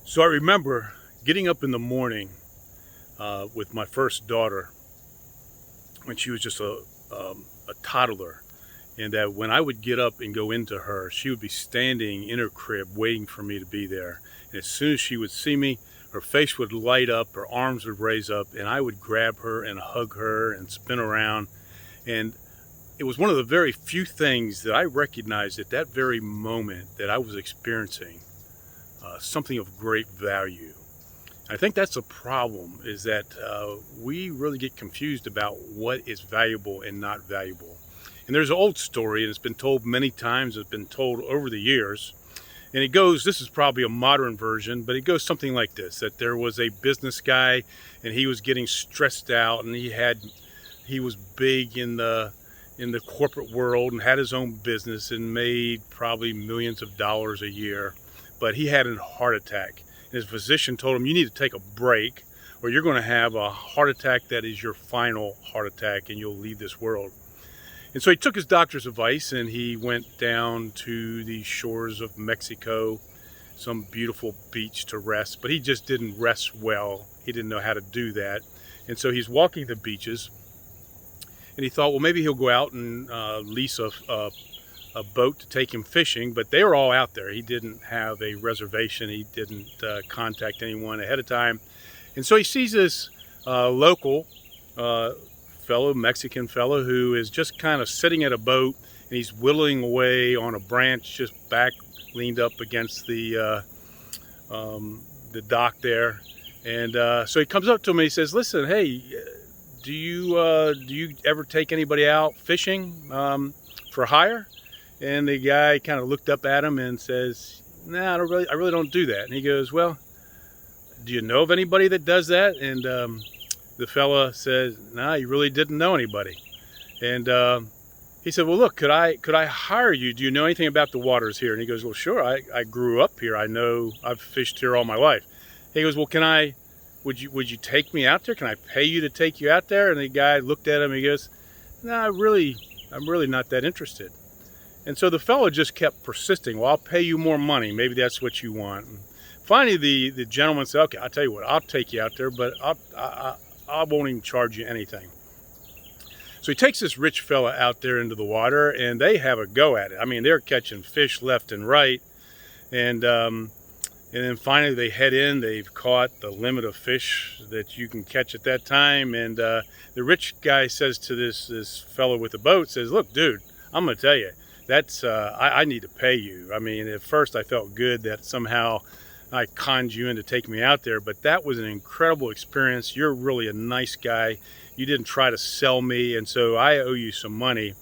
So I remember getting up in the morning with my first daughter when she was just a toddler, and that when I would get up and go into her, she would be standing in her crib waiting for me to be there. And as soon as she would see me, her face would light up, her arms would raise up, and I would grab her and hug her and spin around. And it was one of the very few things that I recognized at that very moment that I was experiencing something of great value. I think that's a problem, is that we really get confused about what is valuable and not valuable. And there's an old story, and it's been told many times, it's been told over the years. And it goes, this is probably a modern version, but it goes something like this, that there was a business guy and he was getting stressed out, and he was big in the corporate world and had his own business and made probably millions of dollars a year. But he had a heart attack. His physician told him, you need to take a break or you're going to have a heart attack that is your final heart attack and you'll leave this world. And so he took his doctor's advice and he went down to the shores of Mexico, some beautiful beach, to rest. But he just didn't rest well. He didn't know how to do that. And so he's walking the beaches and he thought, well, maybe he'll go out and lease a boat to take him fishing, but they were all out there. He didn't have a reservation. He didn't contact anyone ahead of time. And so he sees this local Mexican fellow, who is just kind of sitting at a boat, and he's whittling away on a branch, just back leaned up against the dock there. And so he comes up to him and he says, listen, hey, do you ever take anybody out fishing for hire? And the guy kind of looked up at him and says, nah, I really don't do that. And he goes, well, do you know of anybody that does that? And the fella says, nah, you really didn't know anybody. And he said, well, look, could I hire you? Do you know anything about the waters here? And he goes, well, sure, I grew up here. I know, I've fished here all my life. He goes, well, would you take me out there? Can I pay you to take you out there? And the guy looked at him and he goes, no, I'm really not that interested. And so the fellow just kept persisting. Well, I'll pay you more money. Maybe that's what you want. And finally, the gentleman said, okay, I'll tell you what, I'll take you out there, but I won't even charge you anything. So he takes this rich fella out there into the water, and they have a go at it. I mean, they're catching fish left and right. And then finally they head in. They've caught the limit of fish that you can catch at that time. And the rich guy says to this fellow with the boat, says, look, dude, I'm going to tell you, that's I need to pay you. I mean, at first I felt good that somehow I conned you into taking me out there, but that was an incredible experience. You're really a nice guy. You didn't try to sell me, and so I owe you some money.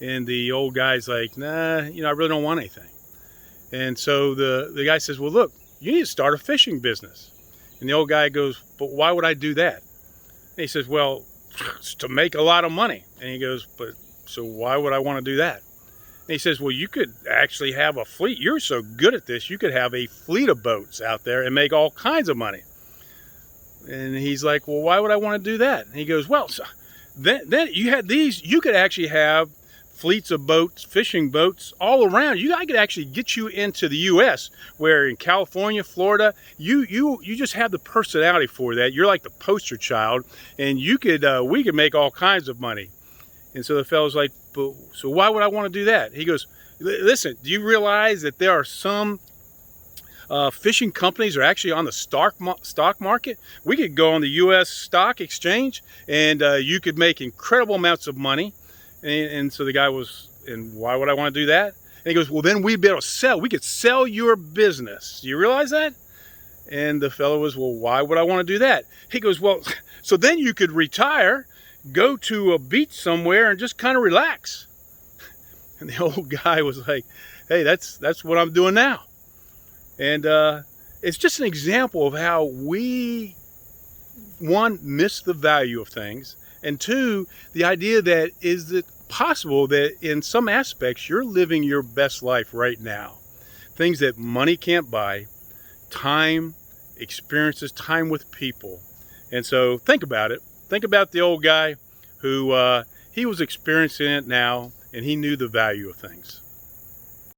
And the old guy's like, nah, I really don't want anything. And so the guy says, well, look, you need to start a fishing business. And the old guy goes, but why would I do that? And he says, well, it's to make a lot of money. And he goes, but so why would I want to do that? And he says, well, you could actually have a fleet. You're so good at this, you could have a fleet of boats out there and make all kinds of money. And he's like, well, why would I want to do that? And he goes, well, so then you had these, you could actually have fleets of boats, fishing boats all around. I could actually get you into the U.S., where in California, Florida, you just have the personality for that. You're like the poster child, and we could make all kinds of money. And so the fellow's like, but so why would I want to do that? He goes, listen, do you realize that there are some fishing companies are actually on the stock market? We could go on the U.S. stock exchange, and you could make incredible amounts of money. And so the guy was, and why would I want to do that? And he goes, well, then we'd be able to sell. We could sell your business. Do you realize that? And the fellow was, well, why would I want to do that? He goes, well, so then you could retire, go to a beach somewhere and just kind of relax. And the old guy was like, hey, that's what I'm doing now. And it's just an example of how we, one, miss the value of things, and two, the idea that is it possible that in some aspects you're living your best life right now. Things that money can't buy, time, experiences, time with people. And so think about it. Think about the old guy who he was experiencing it now, and he knew the value of things.